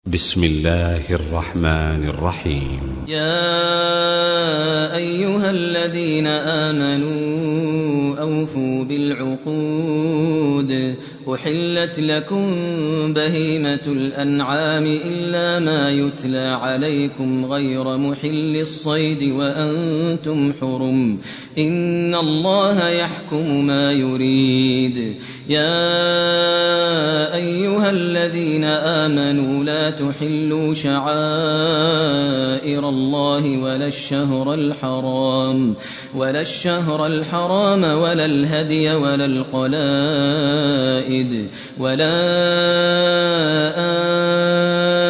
بسم الله الرحمن الرحيم. يا أيها الذين آمنوا أوفوا بالعقود أحلت لكم بهيمة الأنعام إلا ما يتلى عليكم غير محل الصيد وأنتم حرم إن الله يحكم ما يريد. يا أيها الذين آمنوا لا تحلوا شعائر الله ولا الشهر الحرام ولا الهدي ولا القلائد ولا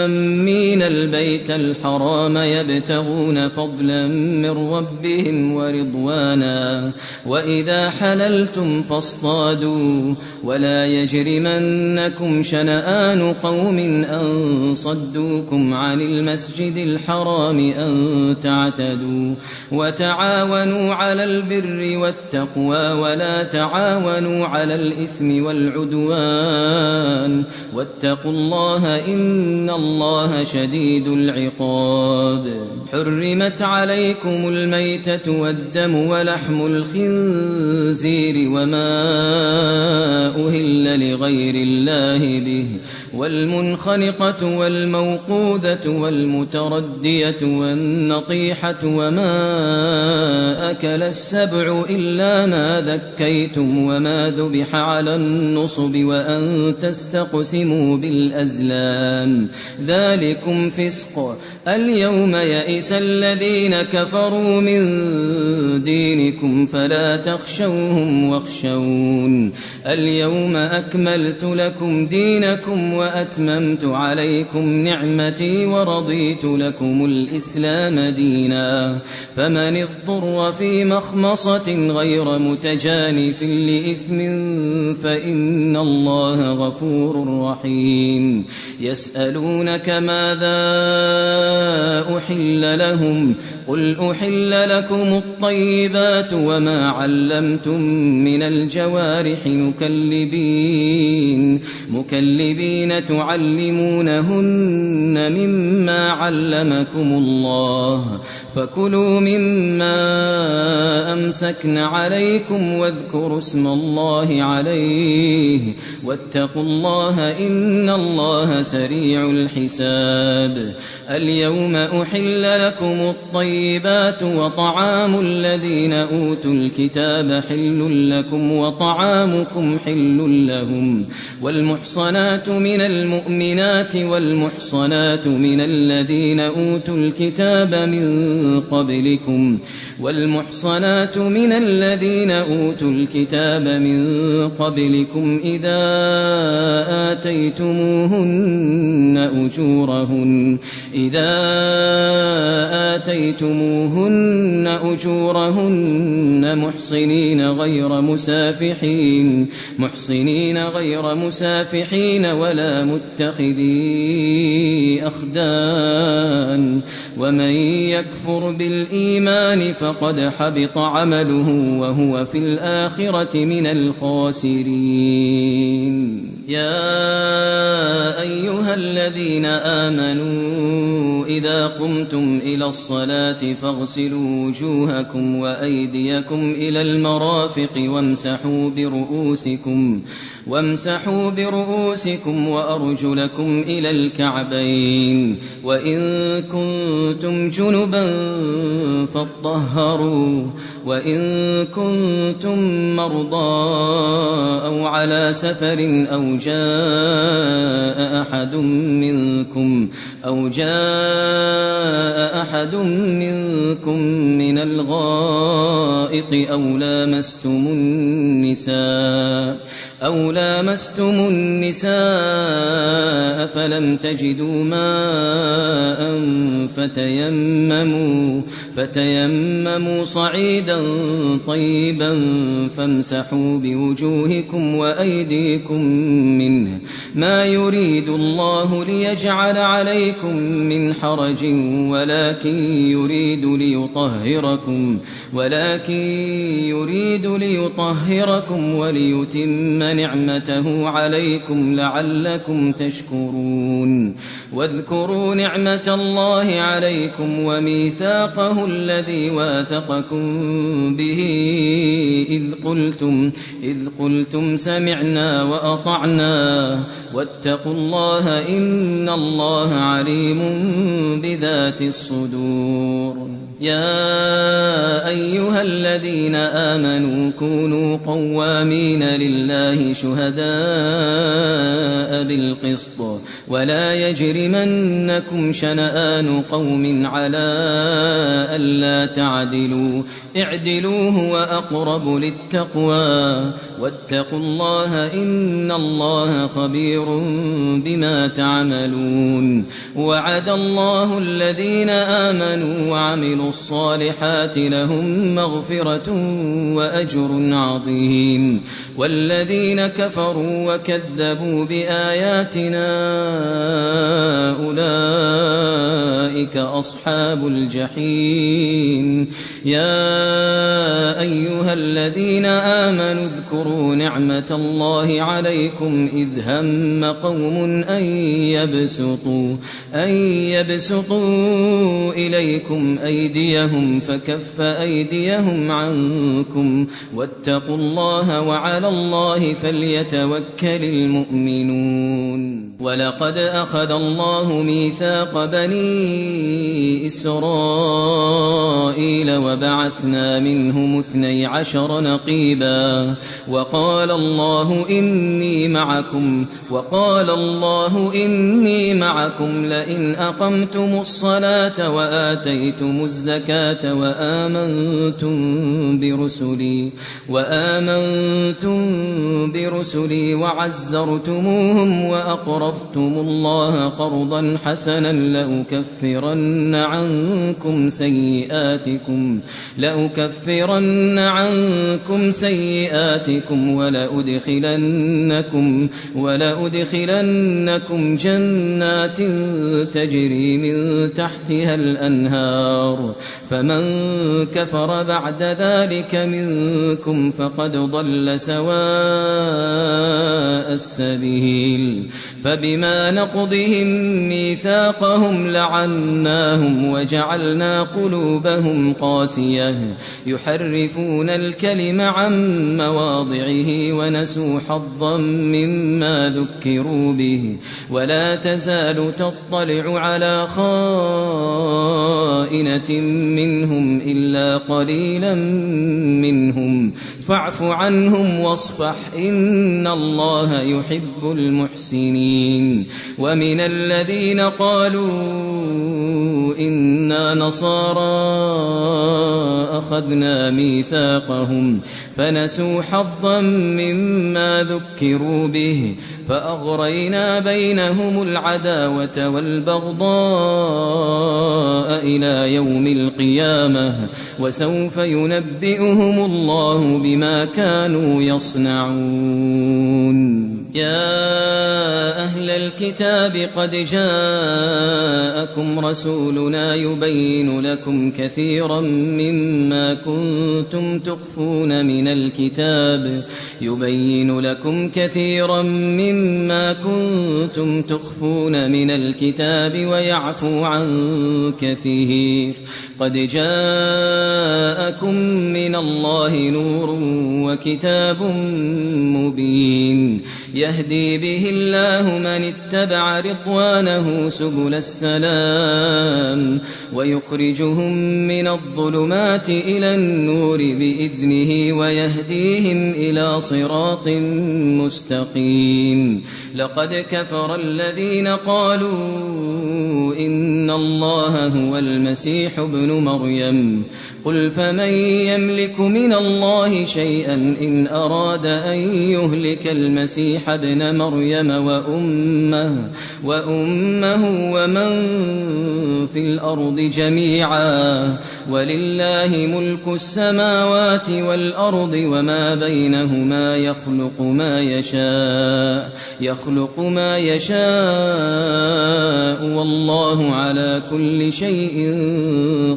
آمين البيت الحرام يبتغون فضلا من ربهم ورضوانا وإذا حللتم فاصطادوا ولا يجرمنكم شنآن قوم أن صدوكم عن المسجد الحرام أن تعتدوا وتعاونوا على البر والتقوى ولا تعاونوا على الإثم والعدوان واتقوا الله إن الله شديد العقاب. حرمت عليكم الميتة والدم ولحم الخنزير وما أهل لغير الله به والمنخنقة والموقوذة والمتردية والنطيحة وما أكل السبع إلا ما ذكيتم وما ذبح على النصب وأن تستقسموا بالأزلام ذلكم فسق. اليوم يئس الذين كفروا من دينكم فلا تخشوهم واخشون. اليوم أكملت لكم دينكم وأتممت عليكم نعمتي ورضيت لكم الإسلام دينا. فمن اضطر في مخمصة غير متجانف لإثم فإن الله غفور رحيم. يسألونك ماذا أحل لهم قل أحل لكم الطيبات وما علمتم من الجوارح مكلبين تعلمونهن مما علمكم الله فكلوا مما أمسكن عليكم واذكروا اسم الله عليه واتقوا الله إن الله سريع الحساب. اليوم أحل لكم الطيبات وطعام الذين أوتوا الكتاب حل لكم وطعامكم حل لهم والمحصنات من المؤمنات والمحصنات من الذين أوتوا الكتاب من قبلكم إذا آتيتموهن أجورهن محصنين غير مسافحين ولا متخذي أخدان ومن يكفر بالإيمان فقد حبط عمله وهو في الآخرة من الخاسرين. يا أيها الذين آمنوا إذا قمتم إلى الصلاة فاغسلوا وجوهكم وأيديكم إلى المرافق وامسحوا برؤوسكم وأرجلكم إلى الكعبين وإن كنتم جنبا فاطهروا وإن كنتم مرضى أو على سفر أو جاء أحد منكم من الغائط أو لامستم النساء فلم تجدوا ماء فتيمموا صعيدا طيبا فامسحوا بوجوهكم وأيديكم منه ما يريد الله ليجعل عليكم من حرج ولكن يريد ليطهركم وليتم نعمته عليكم لعلكم تشكرون واذكروا نعمة الله عليكم وميثاقه الذي واثقكم به إذ قلتم سمعنا وأطعنا واتقوا الله إن الله عليم بذات الصدور. يا أيها الذين آمنوا كونوا قوامين لله شهداء بالقسط ولا يجرمنكم شنآن قوم على ألا تعدلوا اعدلوا هو أقرب للتقوى واتقوا الله إن الله خبير بما تعملون. وعد الله الذين آمنوا وعملوا الصالحات لهم مغفرة وأجر عظيم والذين كفروا وكذبوا بآياتنا أولئك أصحاب الجحيم. يا أيها الذين آمنوا اذكروا نعمة الله عليكم إذ هم قوم أن يبسطوا إليكم أيديهم فكف أيديهم عنكم واتقوا الله وعلى الله فليتوكل المؤمنون. ولقد أخذ الله ميثاق بني إسرائيل وبعثنا منهم 12 نقيبا وقال الله إني معكم لئن أقمتم الصلاة وآتيتم الزكاة وآمنتم برسلي وعزرتموهم وأقرضتم الله قرضا حسنا لأكفرن عنكم سيئاتكم ولأدخلنكم جنات تجري من تحتها الأنهار فمن كفر بعد ذلك منكم فقد ضل سواء السبيل. فبما نقضهم ميثاقهم لعناهم وجعلنا قلوبهم قاسية يحرفون الكلم عن مواضعه ونسوا حظا مما ذكروا به ولا تزال تطلع على خائنة منهم إلا قليلا منهم فاعف عنهم واصفح إن الله يحب المحسنين. ومن الذين قالوا إنا نصارى أخذنا ميثاقهم فنسوا حظا مما ذكروا به فأغرينا بينهم العداوة والبغضاء إلى يوم القيامة وسوف ينبئهم الله بما كانوا يصنعون. يا أهل الكتاب قد جاءكم رسولنا يبين لكم كثيرا مما كنتم تخفون من الكتاب ويعفو عن كثير. قد جاءكم من الله نور وكتاب مبين يهدي به الله من اتبع رضوانه سبل السلام ويخرجهم من الظلمات إلى النور بإذنه ويهديهم إلى صراط مستقيم. لقد كفر الذين قالوا إن الله هو المسيح ابن مريم قل فمن يملك من الله شيئا إن أراد أن يهلك المسيح ابن مريم وأمه ومن في الأرض جميعا ولله ملك السماوات والأرض وما بينهما يخلق ما يشاء والله على كل شيء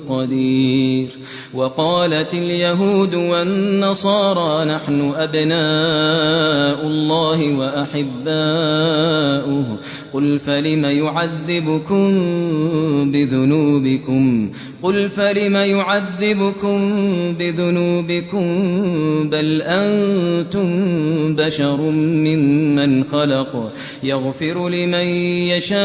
قدير. وقالت اليهود والنصارى نحن أبناء الله وأحباؤه قل فلم يعذبكم بذنوبكم بل أنتم بشر ممن خلق يغفر لمن يشاء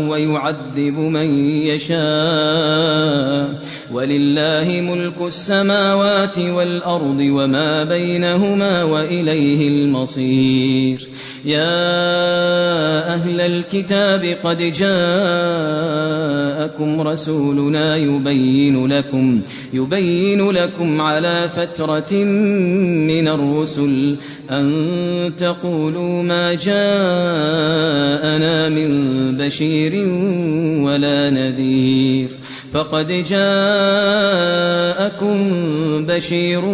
ويعذب من يشاء ولله ملك السماوات والأرض وما بينهما وإليه المصير يا أهل الكتاب قد جاءكم رسولنا يبين لكم على فترة من الرسل أن تقولوا ما جاءنا من بشير ولا نذير فقد جاءكم بشير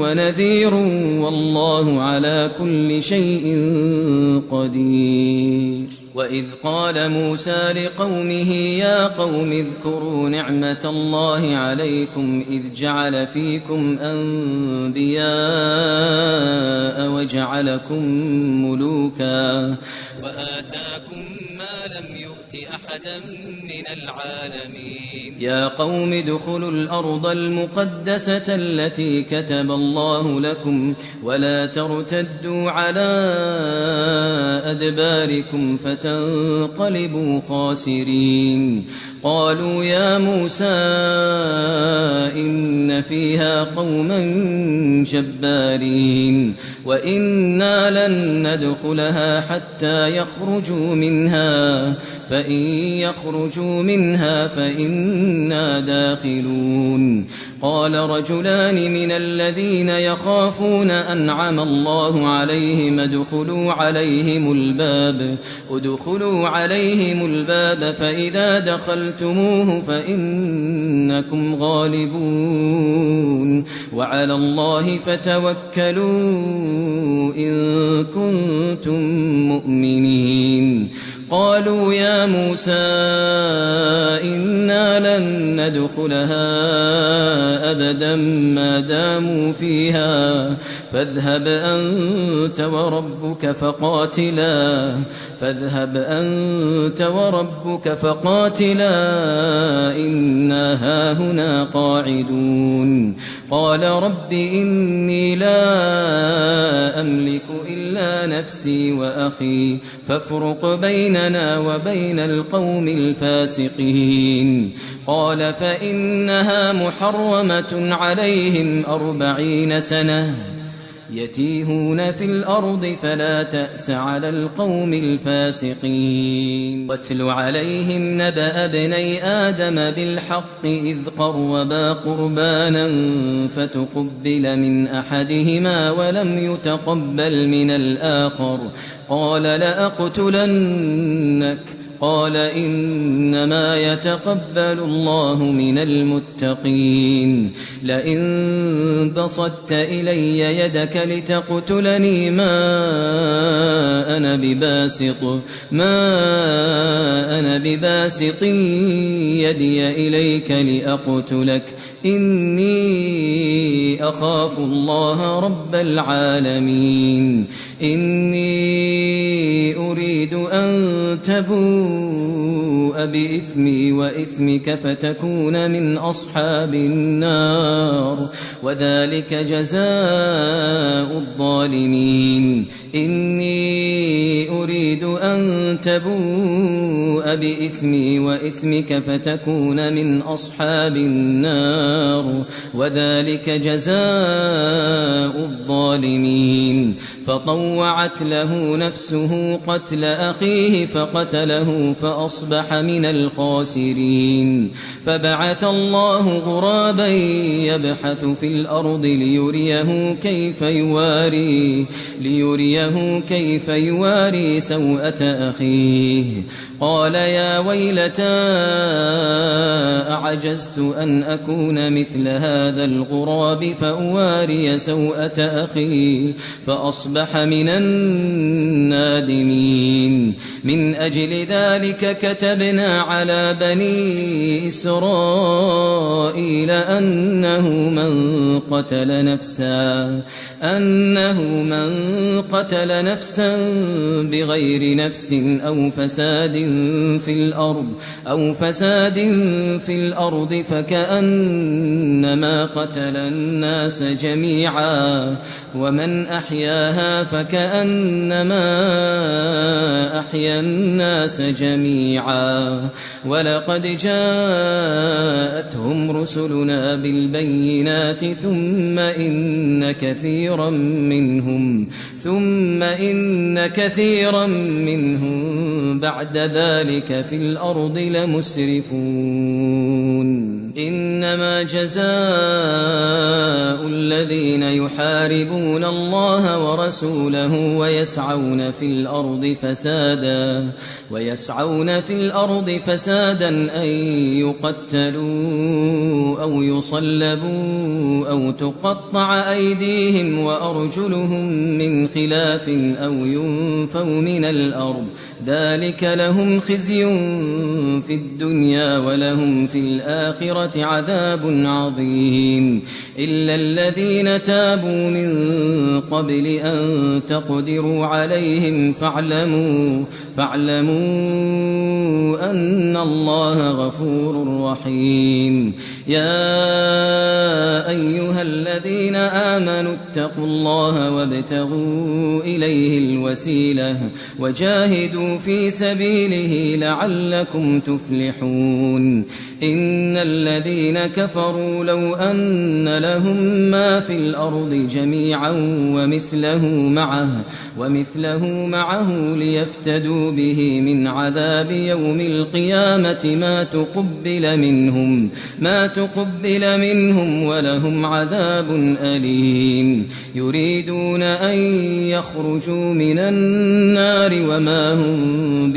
ونذير والله على كل شيء قدير وإذ قال موسى لقومه يا قوم اذكروا نعمة الله عليكم إذ جعل فيكم أنبياء وجعلكم ملوكا وآتاكم ما لم يؤت أحدا من العالمين يا قوم ادخلوا الأرض المقدسة التي كتب الله لكم ولا ترتدوا على أدباركم فتنقلبوا خاسرين قالوا يا موسى إن فيها قوما جبارين وإنا لن ندخلها حتى يخرجوا منها فإن يخرجوا منها فإنا داخلون قال رجلان من الذين يخافون أنعم الله عليهم ادخلوا عليهم الباب فإذا دخلتموه فإنكم غالبون وعلى الله فتوكلوا إن كنتم مؤمنين قالوا يا موسى إنا لن ندخلها أبدا ما داموا فيها فاذهب أنت وربك فقاتلا إنا هاهنا قاعدون قال رب إني لا أملك إلا نفسي وأخي فافرق بيننا وبين القوم الفاسقين قال فإنها محرمة عليهم 40 سنة يتيهون في الأرض فلا تأس على القوم الفاسقين واتل عليهم نبأ ابني آدم بالحق إذ قربا قربانا فتقبل من أحدهما ولم يتقبل من الآخر قال لأقتلنك قال إنما يتقبل الله من المتقين لئن بسطت إلي يدك لتقتلني ما أنا بباسط يدي إليك لأقتلك إني أخاف الله رب العالمين إني أريد أن تبوء بإثمي وإثمك فتكون من أصحاب النار وذلك جزاء الظالمين إني أريد أن تبوء بإثمي وإثمك فتكون من أصحاب النار وذلك جزاء الظالمين فطوعت له نفسه قتل أخيه فقتله فأصبح من الخاسرين فبعث الله غرابا يبحث في الأرض ليريه كيف يواري سوءة أخيه قال يا ويلتى أعجزت أن أكون مثل هذا الغراب فأواري سوءة أخي فأصبح من النادمين. من أجل ذلك كتبنا على بني إسرائيل أنه من قتل نفسا بغير نفس أو فساد في الأرض فكأنما قتل الناس جميعا ومن أحياها فكأنما أحيا الناس جميعا. ولقد جاءتهم رسلنا بالبينات ثم إن كثيرا منهم بعد ذلك في الأرض لمسرفون. إنما جزاء الذين يحاربون الله ورسوله ويسعون في الأرض فسادا أن يقتلوا أو يصلبوا أو تقطع أيديهم وأرجلهم من خلاف أو ينفوا من الأرض ذلك لهم خزي في الدنيا ولهم في الآخرة عذاب عظيم. إلا الذين تابوا من قبل أن تقدروا عليهم فاعلموا أن الله غفور رحيم. يا أيها الذين آمنوا اتقوا الله وابتغوا إليه الوسيلة وجاهدوا في سبيله لعلكم تفلحون. إن الذين كفروا لو أن لهم ما في الأرض جميعا ومثله معه ليفتدوا به من عذاب يوم القيامة ما تقبل منهم ولهم عذاب أليم. يريدون أن يخرجوا من النار وما هم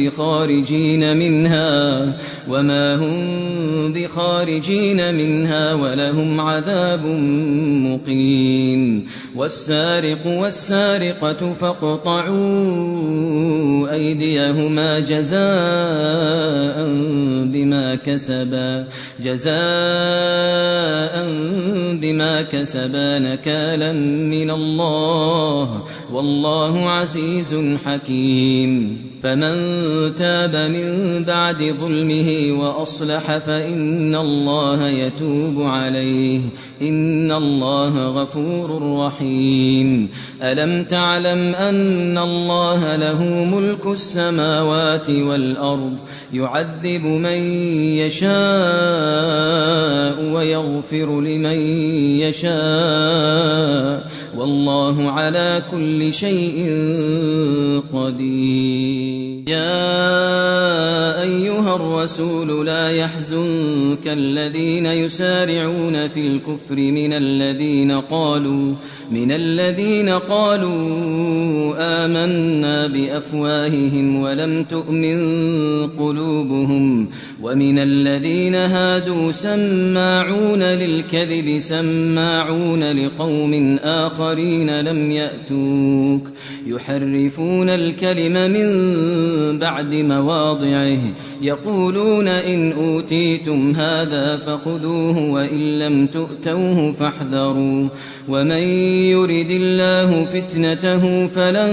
بخارجين منها ولهم عذاب مقيم. والسارق والسارقة فاقطعوا أيديهما جزاء بما كسبا نكالا من الله والله عزيز حكيم. فمن تاب من بعد ظلمه وأصلح فإن الله يتوب عليه إن الله غفور رحيم. ألم تعلم أن الله له ملك السماوات والأرض يعذب من يشاء ويغفر لمن يشاء والله على كل شيء قدير. يا أيها الرسول لا يحزنك الذين يسارعون في الكفر من الذين قالوا آمنا بأفواههم ولم تؤمن قلوبهم ومن الذين هادوا سماعون للكذب سماعون لقوم آخرين لم يأتوك يحرفون الكلم من بعد مواضعه يقولون إن أوتيتم هذا فخذوه وإن لم تؤتوه فاحذروا ومن يرد الله فتنته فلن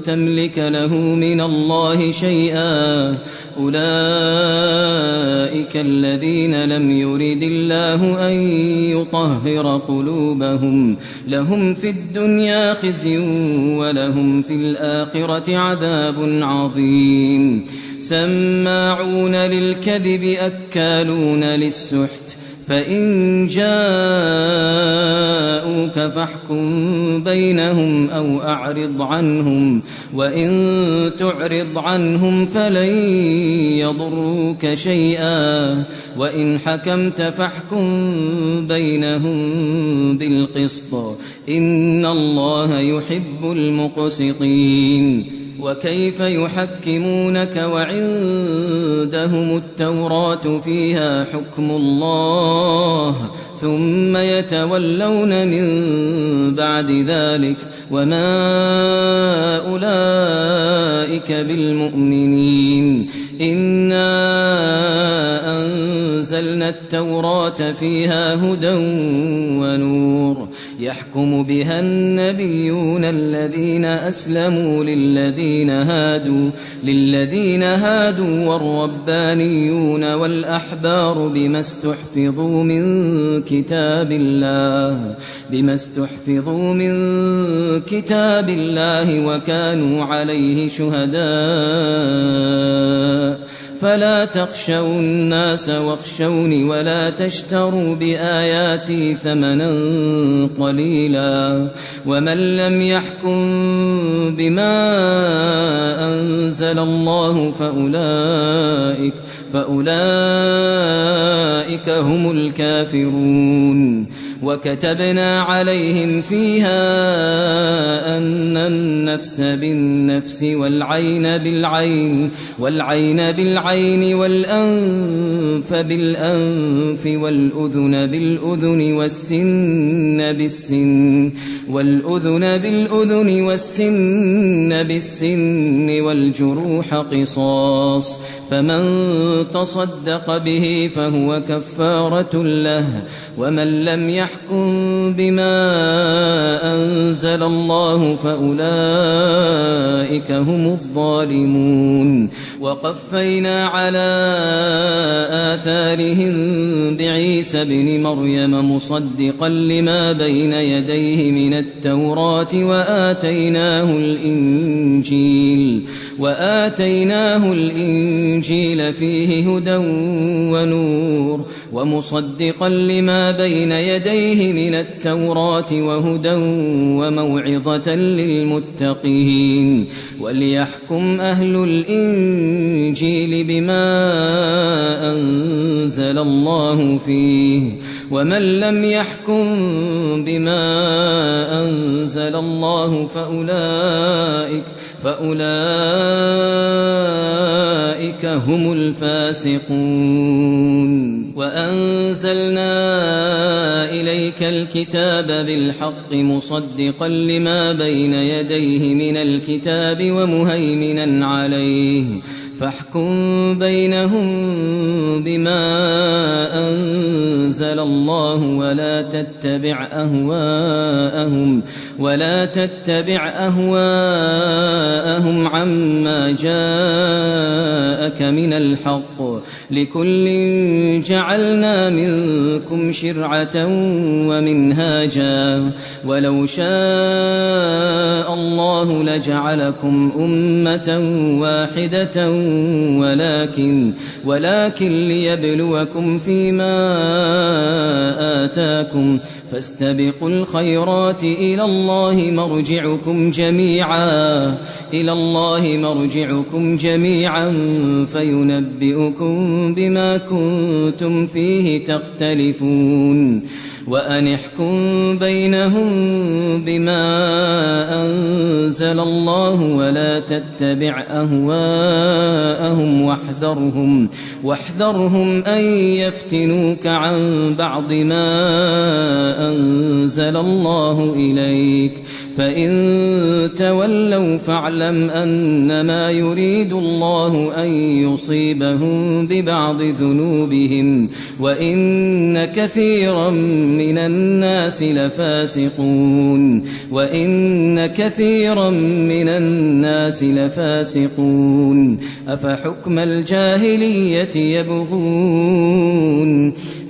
تملك له من الله شيئا أولئك الذين لم يرد الله أن يطهر قلوبهم لهم في الدنيا خزي ولهم في الآخرة عذاب عظيم. سماعون للكذب أكالون للسحت فإن جاءوك فاحكم بينهم أو أعرض عنهم وإن تعرض عنهم فلن يضروك شيئا وإن حكمت فاحكم بينهم بالقسط إن الله يحب المقسطين. وكيف يحكمونك وعندهم التوراة فيها حكم الله ثم يتولون من بعد ذلك وما أولئك بالمؤمنين إنا أنزلنا التوراة فيها هدى ونور يحكم بها النبيون الذين أسلموا للذين هادوا والربانيون والأحبار بما استحفظوا من كتاب الله وكانوا عليه شهداء فلا تخشوا الناس واخشوني ولا تشتروا بآياتي ثمنا قليلا ومن لم يحكم بما أنزل الله فأولئك هم الكافرون وكتبنا عليهم فيها أن النفس بالنفس والعين بالعين والأنف بالأنف والأذن بالأذن والسن بالسن والجروح قصاص فمن تصدق به فهو كفارة له ومن لم يحكم بما أنزل الله فأولئك هم الظالمون وقفينا على آثارهم بعيسى بن مريم مصدقا لما بين يديه من التوراة وآتيناه الإنجيل فيه هدى ونور ومصدقا لما بين يديه من التوراة وهدى وموعظة للمتقين وليحكم أهل الإنجيل بما أنزل الله فيه ومن لم يحكم بما أنزل الله فأولئك هم الفاسقون وأنزلنا إليك الكتاب بالحق مصدقا لما بين يديه من الكتاب ومهيمنا عليه فاحكم بينهم بما أنزل الله ولا تتبع أهواءهم عما جاءك من الحق لكل جعلنا منكم شرعة ومنهاجا ولو شاء الله لجعلكم أمة واحدة ولكن ليبلوكم فيما آتاكم فاستبقوا الخيرات إلى الله مرجعكم جميعا فينبئكم بما كنتم فيه تختلفون وأن احكم بينهم بما أنزل الله ولا تتبع أهواءهم واحذرهم أن يفتنوك عن بعض ما أنزل الله إليك فإن تولوا فاعلم أنما يريد الله أن يصيبهم ببعض ذنوبهم وإن كثيرا من الناس لفاسقون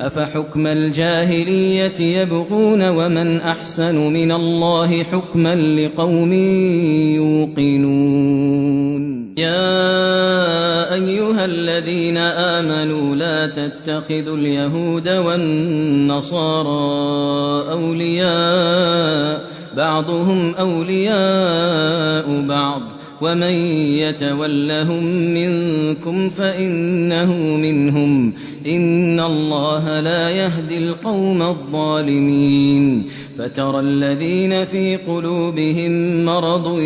أفحكم الجاهلية يبغون ومن أحسن من الله حكما لقوم يوقنون يا أيها الذين آمنوا لا تتخذوا اليهود والنصارى أولياء بعضهم أولياء بعض ومن يتولهم منكم فإنه منهم إن الله لا يهدي القوم الظالمين فترى الذين في قلوبهم مرض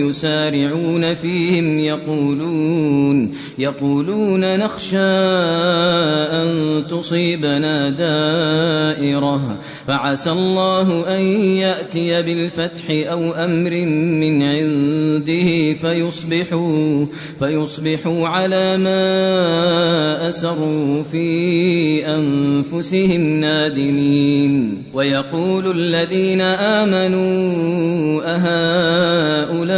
يسارعون فيهم يقولون نخشى أن تصيبنا دائرة فعسى الله أن يأتي بالفتح أو أمر من عنده فيصبحوا على ما أسروا في أنفسهم نادمين ويقول الذين آمنوا أهؤلاء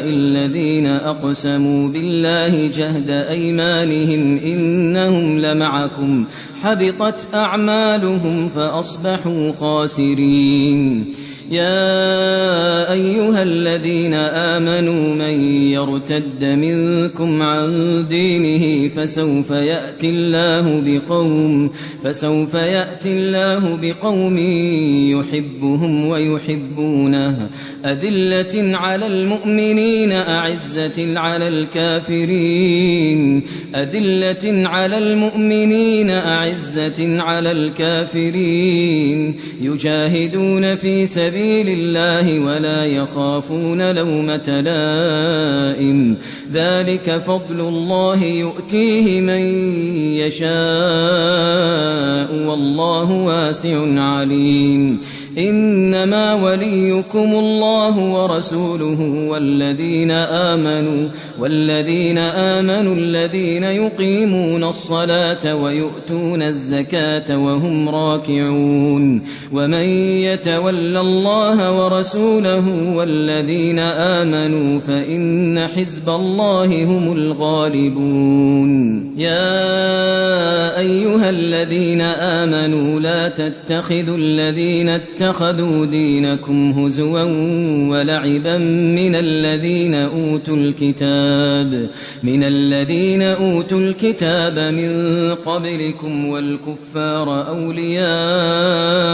الذين أقسموا بالله جهد أيمانهم إنهم لمعكم حبطت أعمالهم فأصبحوا خاسرين يا أيها الذين آمنوا من يرتد منكم عن دينه فسوف يأتي الله بقوم يحبهم ويحبونه أذلة على المؤمنين أعزة على الكافرين يجاهدون في سبيل الله ولا يخافون لومة لائم ذلك فضل الله يؤتيه من يشاء والله واسع عليم إنما وليكم الله ورسوله والذين آمنوا الذين يقيمون الصلاة ويؤتون الزكاة وهم راكعون ومن يتول الله ورسوله والذين آمنوا فإن حزب الله هم الغالبون يا أيها الذين آمنوا لا تتخذوا الذين اتخذوا دينكم هزوا ولعبا من الذين أوتوا الكتاب من قبلكم والكفار أولياء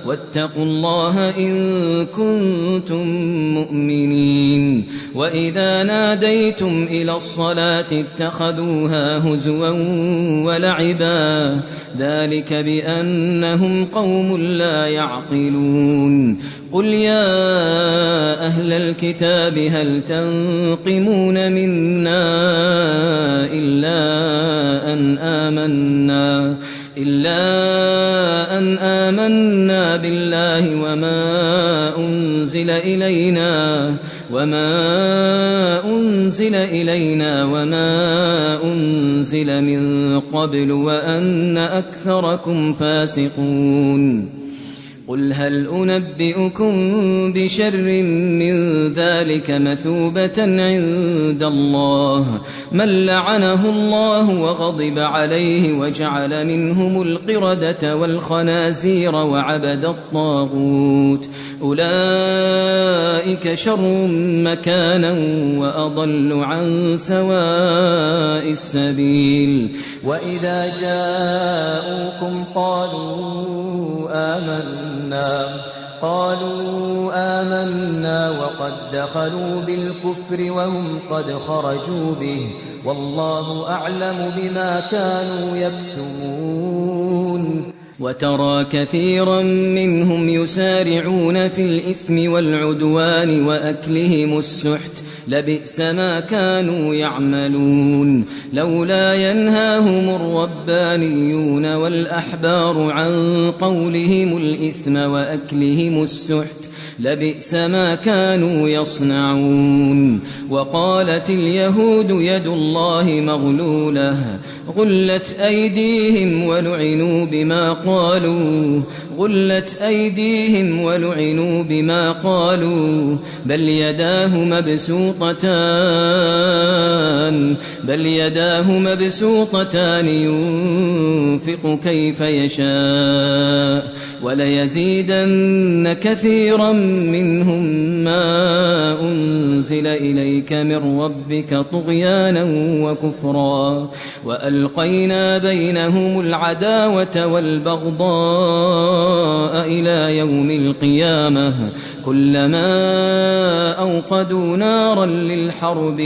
واتقوا الله إن كنتم مؤمنين وإذا ناديتم إلى الصلاة اتخذوها هزوا ولعبا ذلك بأنهم قوم لا يعقلون قل يا أهل الكتاب هل تنقمون منا إلا أن آمنا بالله وما أنزل إلينا وما أنزل من قبل وأن أكثركم فاسقون قل هل أنبئكم بشر من ذلك مثوبة عند الله من لعنه الله وغضب عليه وجعل منهم القردة والخنازير وعبد الطاغوت أولئك شر مكانا وأضل عن سواء السبيل وإذا جاءوكم قالوا آمنا وقد دخلوا بالكفر وهم قد خرجوا به والله أعلم بما كانوا يكتمون وترى كثيرا منهم يسارعون في الإثم والعدوان وأكلهم السحت لبئس ما كانوا يعملون لولا ينهاهم الربانيون والأحبار عن قولهم الإثم وأكلهم السحت لبئس ما كانوا يصنعون وقالت اليهود يد الله مغلولة غلت أيديهم ولعنوا بما قالوا بل يداه مبسوطتان ينفق كيف يشاء وليزيدن كثيرا منهم ما أنزل إليك من ربك طغيانا وكفرا وألقينا بينهم العداوة والبغضاء إلى يوم القيامة كلما أوقدوا نارا للحرب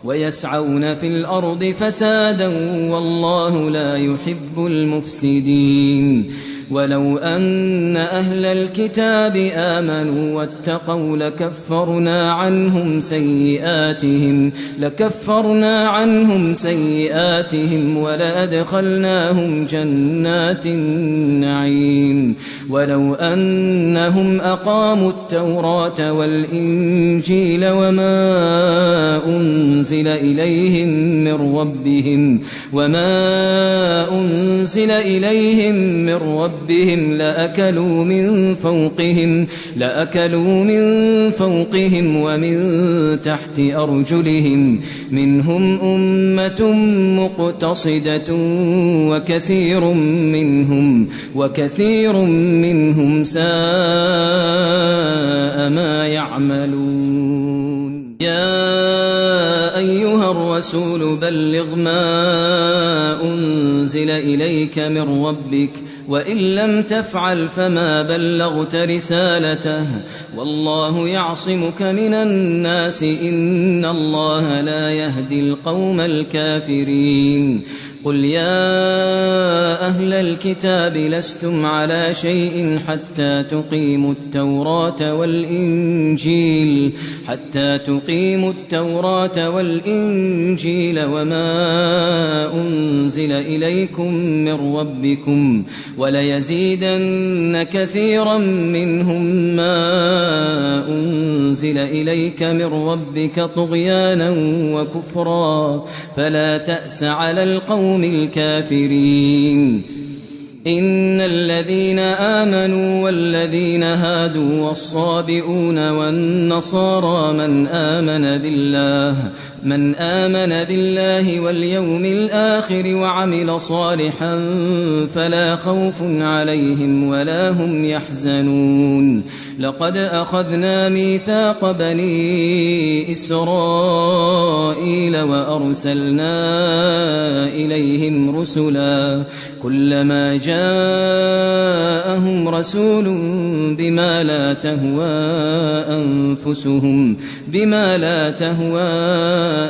ويسعون في الأرض فسادا والله لا يحب المفسدين ولو أن أهل الكتاب آمنوا واتقوا لكفرنا عنهم سيئاتهم ولأدخلناهم جنات النعيم ولو أنهم أقاموا التوراة والإنجيل وما أنزل إليهم من ربهم لأكلوا من فوقهم ومن تحت أرجلهم منهم أمة مقتصدة وكثير منهم ساء ما يعملون يا أيها الرسول بلغ ما أنزل إليك من ربك وإن لم تفعل فما بلغت رسالته والله يعصمك من الناس إن الله لا يهدي القوم الكافرين قل يا أهل الكتاب لستم على شيء حتى تقيموا التوراة والإنجيل وما أنزل إليكم من ربكم وليزيدن كثيرا منهم ما أنزل إليك من ربك طغيانا وكفرا فلا تأس على القوم الكافرين إن الذين آمنوا والذين هادوا والصابئون والنصارى من آمن بالله واليوم الآخر وعمل صالحا فلا خوف عليهم ولا هم يحزنون لقد أخذنا ميثاق بني إسرائيل وأرسلنا إليهم رسلا كلما جاءهم رسول بما لا تهوى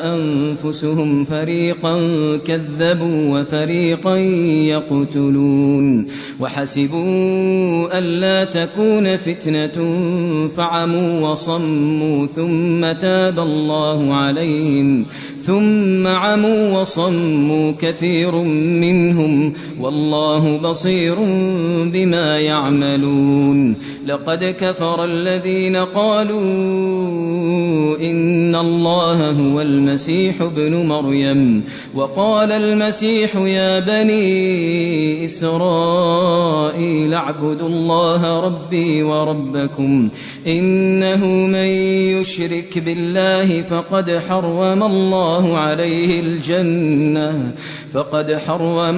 أنفسهم فريقا كذبوا وفريقا يقتلون وحسبوا ألا تكون فتنة فعموا وصموا ثم عموا وصموا كثير منهم والله بصير بما يعملون لقد كفر الذين قالوا إن الله هو المسيح ابن مريم وقال المسيح يا بني إسرائيل اعبدوا الله ربي وربكم إنه من يشرك بالله فقد حرم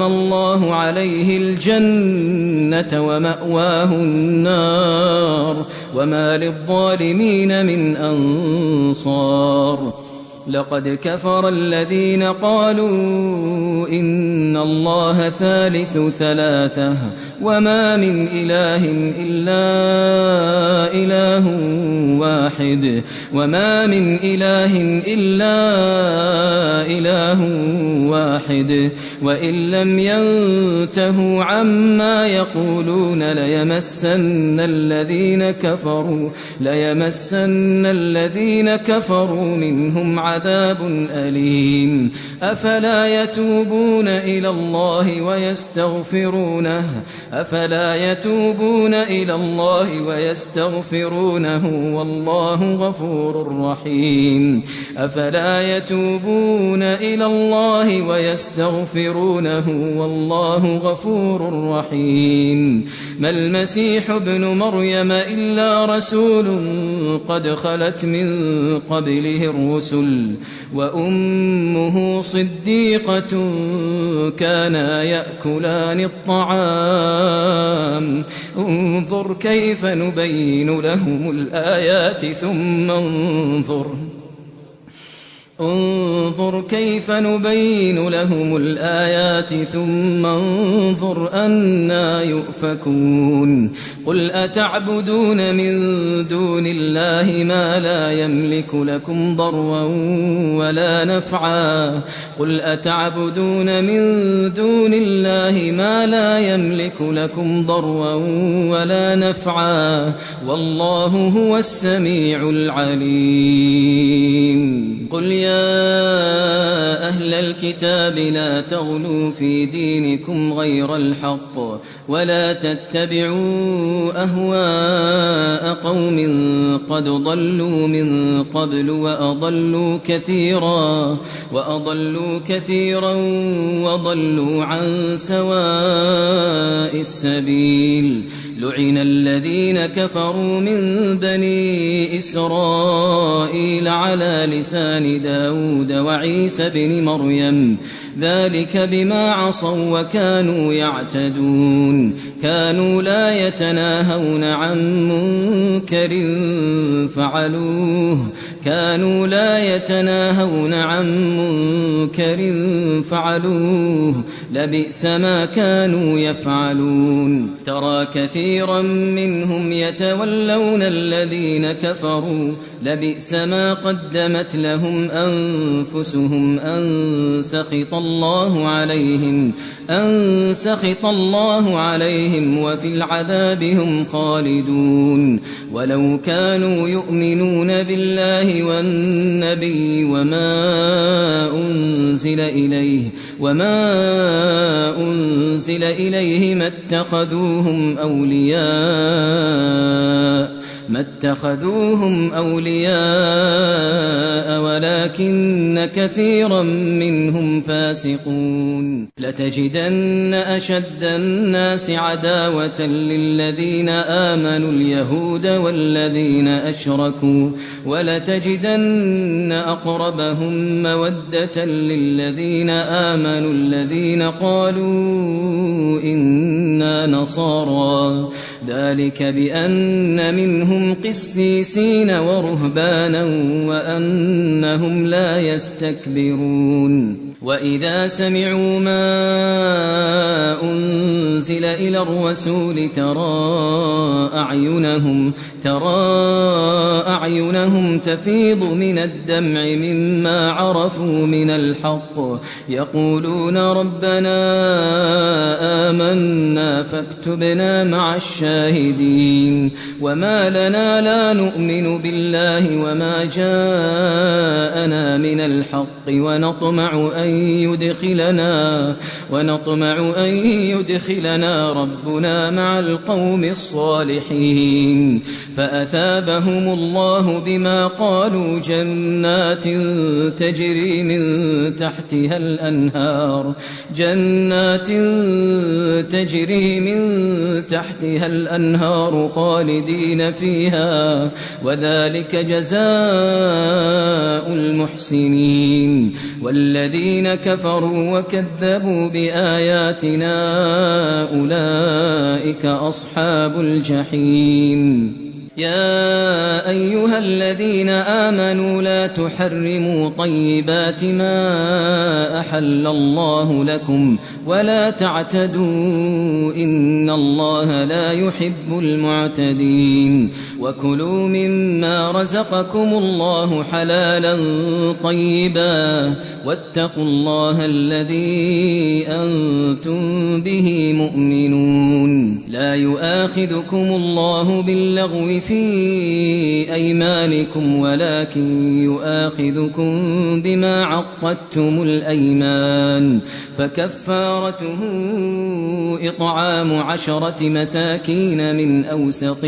الله عليه الجنة ومأواه النار وما للظالمين من أنصار لقد كفر الذين قالوا إن الله ثالث ثلاثة وما من إله إلا إله واحد وإن لم ينتهوا عما يقولون ليمسن الذين كفروا منهم عذاب أليم أفلا يتوبون إلى الله ويستغفرونه والله غفور رحيم أفلا يتوبون إلى الله ويستغفرونه والله غفور رحيم ما المسيح ابن مريم إلا رسول قد خلت من قبله الرسل وأمه صديقة كانا يأكلان الطعام انظر كيف نبين لهم الآيات ثم انظر انظر كيف نبين لهم الآيات ثم انظر أنى يؤفكون قل أتعبدون من دون الله ما لا يملك لكم ضرا ولا نفعا قل أتعبدون من دون الله ما لا يملك لكم ضرا ولا نفعا والله هو السميع العليم قل يا أهل الكتاب لا تغلوا في دينكم غير الحق ولا تتبعوا أهواء قوم قد ضلوا من قبل وأضلوا كثيرا وضلوا عن سواء السبيل لعن الذين كفروا من بني إسرائيل على لسان داود وعيسى بن مريم ذلك بما عصوا وكانوا يعتدون كانوا لا يتناهون عن منكر فعلوه لبئس ما كانوا يفعلون ترى كثيرا منهم يتولون الذين كفروا لبئس ما قدمت لهم أنفسهم أن سخط الله عليهم وفي العذاب هم خالدون ولو كانوا يؤمنون بالله والنبي وما أنزل إليه ما اتخذوهم أولياء ولكن كثيرا منهم فاسقون لتجدن أشد الناس عداوة للذين آمنوا اليهود والذين أشركوا ولتجدن أقربهم مودة للذين آمنوا الذين قالوا إنا نصارى ذلك بأن منهم قسيسين ورهبانا وأنهم لا يستكبرون وإذا سمعوا ما أنزل إلى الرسول ترى أعينهم تفيض من الدمع مما عرفوا من الحق يقولون ربنا آمنا فاكتبنا مع الشاهدين وما لنا لا نؤمن بالله وما جاءنا من الحق ونطمع أن يدخلنا ربنا مع القوم الصالحين فأثابهم الله بما قالوا جنات تجري من تحتها الأنهار خالدين فيها وذلك جزاء المحسنين والذين كفروا وكذبوا بآياتنا أولئك أصحاب الجحيم يا أيها الذين آمنوا لا تحرموا طيبات ما أحل الله لكم ولا تعتدوا إن الله لا يحب المعتدين وكلوا مما رزقكم الله حلالا طيبا واتقوا الله الذي أنتم به مؤمنون لا يؤاخذكم الله باللغو في أيمانكم ولكن يؤاخذكم بما عقدتم الأيمان فكفارته إطعام 10 مساكين من أوسط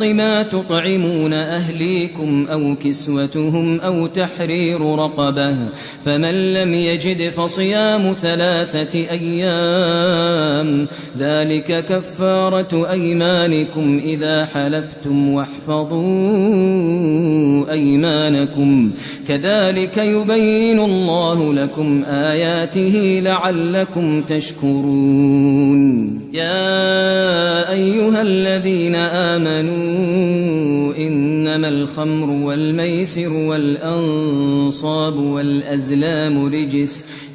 ما تطعمون أهليكم أو كسوتهم أو تحرير رقبة فمن لم يجد فصيام 3 أيام ذلك كفارة أيمانكم إذا حلفتم واحفظوا أيمانكم كذلك يبين الله لكم آياته لعلكم تشكرون يا أيها الذين آمنوا إن إنما الخمر والميسر والأنصاب والأزلام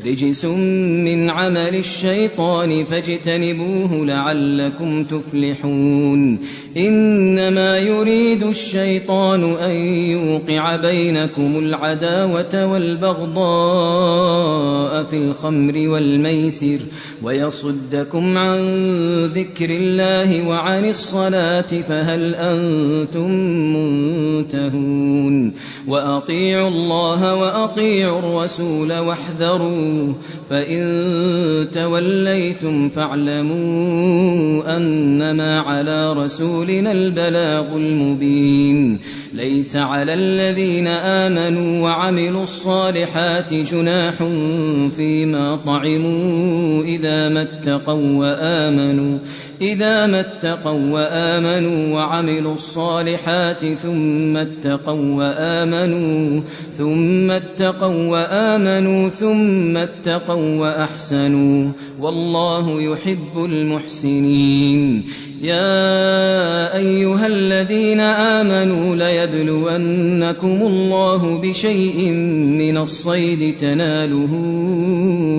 رجس من عمل الشيطان فاجتنبوه لعلكم تفلحون إنما يريد الشيطان أن يوقع بينكم العداوة والبغضاء في الخمر والميسر ويصدكم عن ذكر الله وعن الصلاة فهل أنتم منتهون وأطيعوا الله وأطيعوا الرسول واحذروا فإن توليتم فاعلموا أنما على رسولنا البلاغ المبين ليس على الذين آمنوا وعملوا الصالحات جناح فيما طعموا إذا ما اتقوا وآمنوا وعملوا الصالحات ثم اتقوا وأحسنوا والله يحب المحسنين يا أيها الذين آمنوا ليبلونكم الله بشيء من الصيد تناله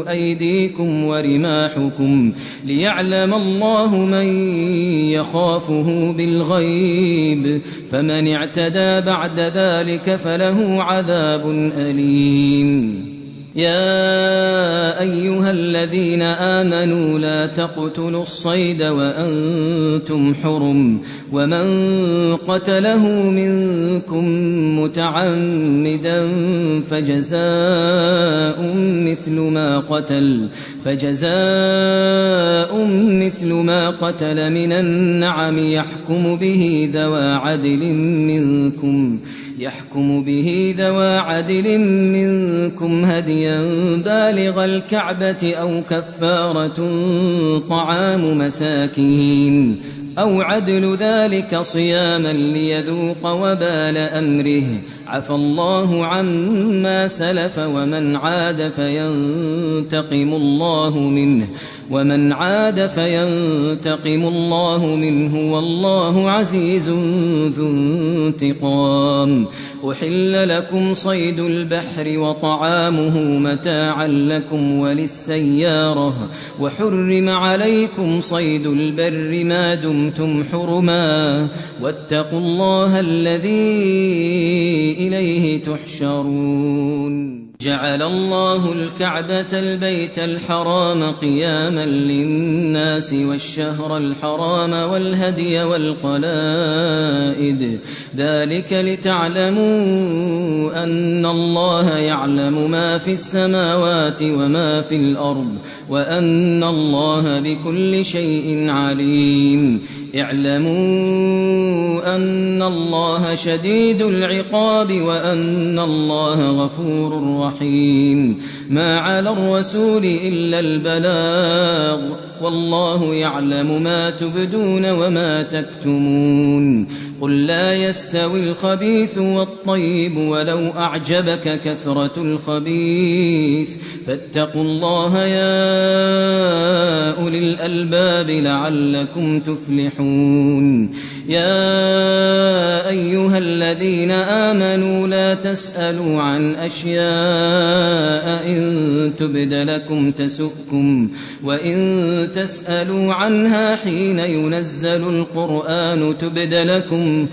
أيديكم ورماحكم ليعلم الله من يخافه بالغيب فمن اعتدى بعد ذلك فله عذاب أليم يا أيها الذين آمنوا لا تقتلوا الصيد وأنتم حرم ومن قتله منكم متعمدا فجزاء مثل ما قتل من النعم يحكم به ذوى عدل منكم هديا بالغ الكعبة أو كفارة طعام مساكين أو عدل ذلك صياما ليذوق وبال أمره عفى الله عما سلف ومن عاد فينتقم الله منه والله عزيز ذو انتقام أحل لكم صيد البحر وطعامه متاعا لكم وللسيارة وحرم عليكم صيد البر ما دمتم حرما واتقوا الله الذي إليه تحشرون جعل الله الكعبة البيت الحرام قياما للناس والشهر الحرام والهدي والقلائد ذلك لتعلموا أن الله يعلم ما في السماوات وما في الأرض وأن الله بكل شيء عليم اعلموا أن الله شديد العقاب وأن الله غفور رحيم ما على الرسول إلا البلاغ والله يعلم ما تبدون وما تكتمون قل لا يستوي الخبيث والطيب ولو أعجبك كثرة الخبيث فاتقوا الله يا أولي الألباب لعلكم تفلحون يا أيها الذين آمنوا لا تسألوا عن أشياء إن تبد لكم تسؤكم وإن تسألوا عنها حين ينزل القرآن تبد لكم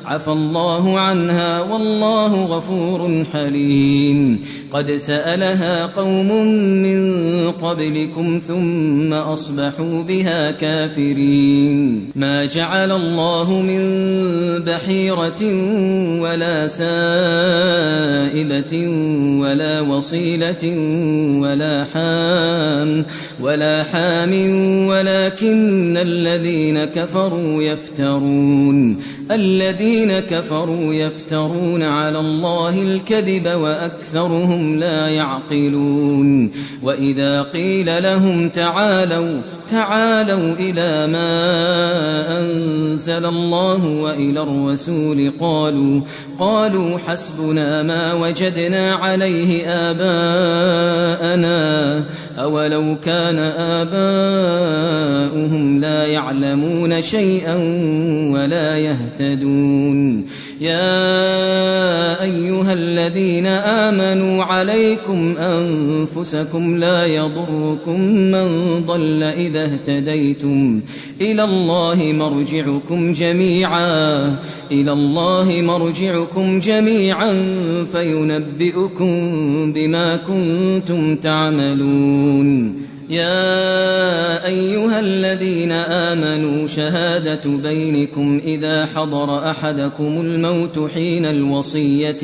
عفى الله عنها والله غفور حليم قد سألها قوم من قبلكم ثم أصبحوا بها كافرين ما جعل الله من بحيرة ولا سائبة ولا وصيلة ولا حام ولكن الذين كفروا يفترون على الله الكذب وأكثرهم لا يعقلون وإذا قيل لهم تعالوا إلى ما أنزل الله وإلى الرسول قالوا حسبنا ما وجدنا عليه آباءنا أولو كان آباؤهم لا يعلمون شيئا ولا يهتدون يا أيها الذين آمنوا عليكم أنفسكم لا يضركم من ضل إذا اهتديتم إلى الله مرجعكم جميعا فينبئكم بما كنتم تعملون يا أيها الذين آمنوا شهادة بينكم إذا حضر أحدكم الموت حين الوصية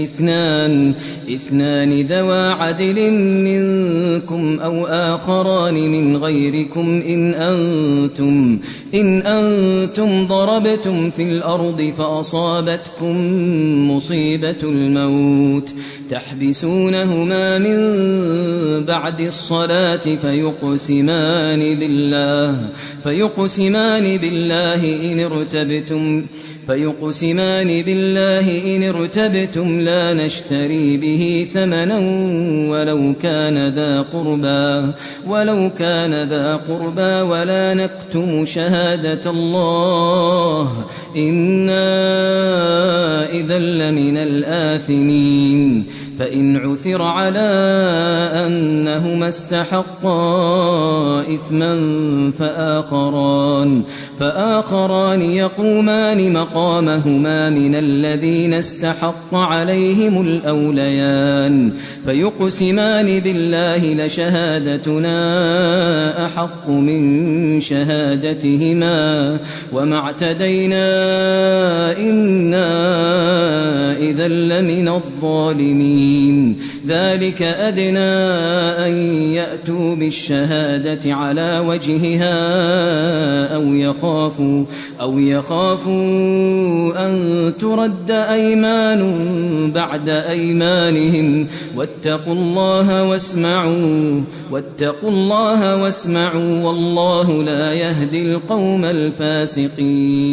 اثنان ذوى عدل منكم أو آخران من غيركم إن أنتم ضربتم في الأرض فأصابتكم مصيبة الموت تحبسونهما من بعد الصلاة فيقسمان بالله إن ارتبتم لا نشتري به ثمنا ولو كان ذا قربى ولا نكتم شهادة الله إنا إذا لمن الآثمين فإن عثر على أنهما استحقا إثما فآخران يقومان مقامهما من الذين استحق عليهم الأوليان فيقسمان بالله لشهادتنا أحق من شهادتهما وما اعتدينا إنا إذا لمن الظالمين ذلك أدنى أن يأتوا بالشهادة على وجهها أو يخافوا أن ترد أيمان بعد أيمانهم واتقوا الله واسمعوا والله لا يهدي القوم الفاسقين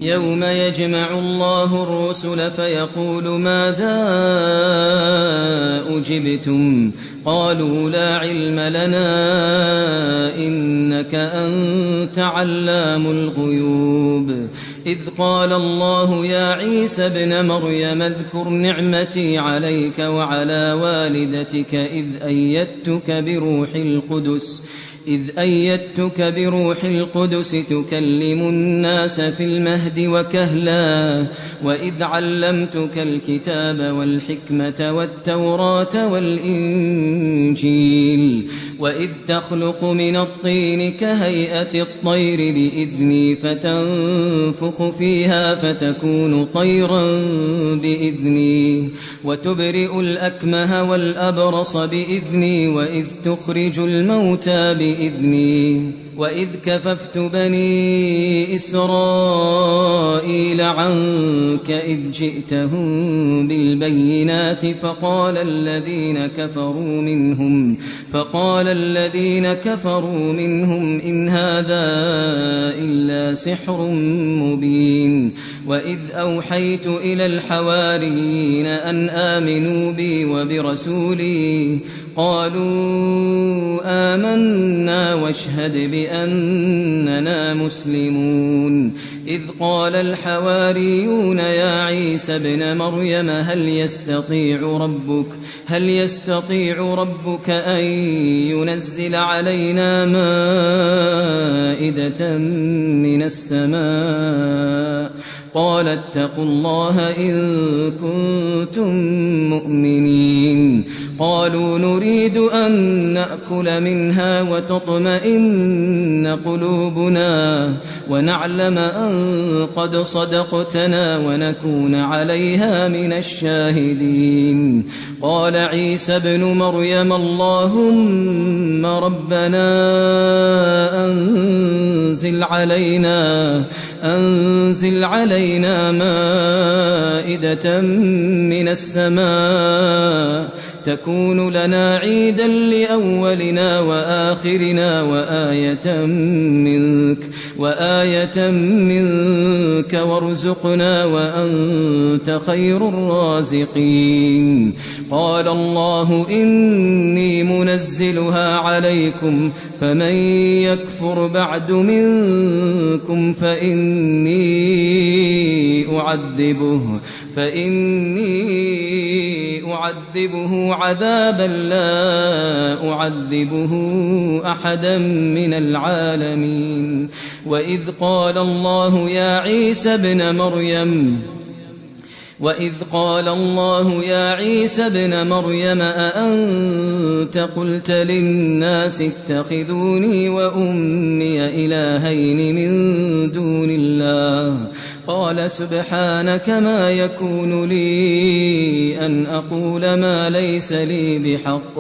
يوم يجمع الله الرسل فيقول ماذا أجبتم قالوا لا علم لنا إنك أنت علام الغيوب إذ قال الله يا عيسى ابن مريم اذكر نعمتي عليك وعلى والدتك إذ أيدتك بروح القدس تكلم الناس في المهد وكهلا وإذ علمتك الكتاب والحكمة والتوراة والإنجيل وإذ تخلق من الطين كهيئة الطير بإذني فتنفخ فيها فتكون طيرا بإذني وتبرئ الأكمه والأبرص بإذني وإذ تخرج الموتى بإذني وإذ كففت بني إسرائيل عنك إذ جئتهم بالبينات فقال الذين كفروا منهم إن هذا إلا سحر مبين وإذ أوحيت إلى الحواريين أن آمنوا بي وبرسولي قالوا آمنا واشهد بأننا مسلمون إذ قال الحواريون يا عيسى ابن مريم هل يستطيع ربك أن ينزل علينا مائدة من السماء قال اتقوا الله إن كنتم مؤمنين قالوا نريد أن نأكل منها وتطمئن قلوبنا ونعلم أن قد صدقتنا ونكون عليها من الشاهدين قال عيسى ابن مريم اللهم ربنا أنزل علينا مائدة من السماء تكون لنا عيدا لأولنا وآخرنا وآية منك وارزقنا وأنت خير الرازقين. قال الله إني منزلها عليكم فمن يكفر بعد منكم فإني أعذبه عذابا لا أعذبه أحدا من العالمين. وإذ قال الله يا عيسى ابن مريم أأنت قلت للناس اتخذوني وأمي إلهين من دون الله قال سبحانك ما يكون لي أن أقول ما ليس لي بحق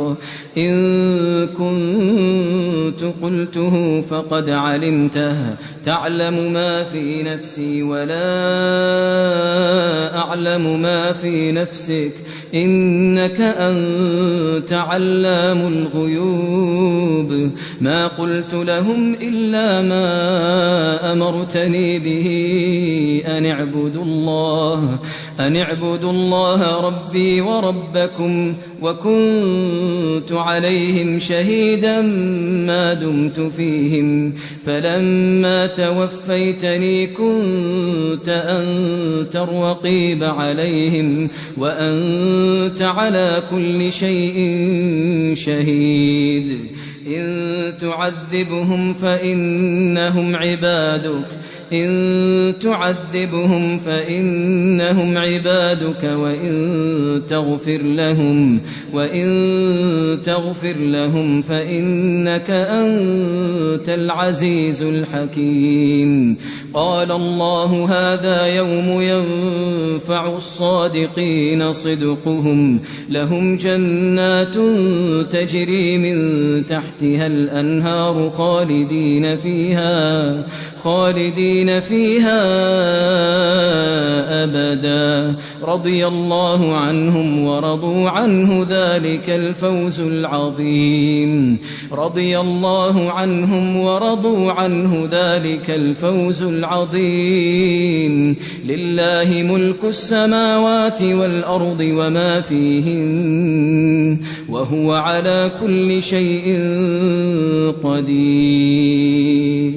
إن كنت قلته فقد علمته تعلم ما في نفسي ولا أعلم ما في نفسك إنك أنت علام الغيوب. ما قلت لهم إلا ما أمرتني به أن اعبدوا الله ربي وربكم وكنت عليهم شهيدا ما دمت فيهم فلما توفيتني كنت أنت الرقيب عليهم وأنت على كل شيء شهيد. إن تعذبهم فإنهم عبادك وإن تغفر لهم فإنك أنت العزيز الحكيم. قال الله هذا يوم ينفع الصادقين صدقهم لهم جنات تجري من تحتها الأنهار خالدين فيها أبدا رضي الله عنهم ورضوا عنه ذلك الفوز العظيم. لله ملك السماوات والأرض وما فيهن وهو على كل شيء قدير.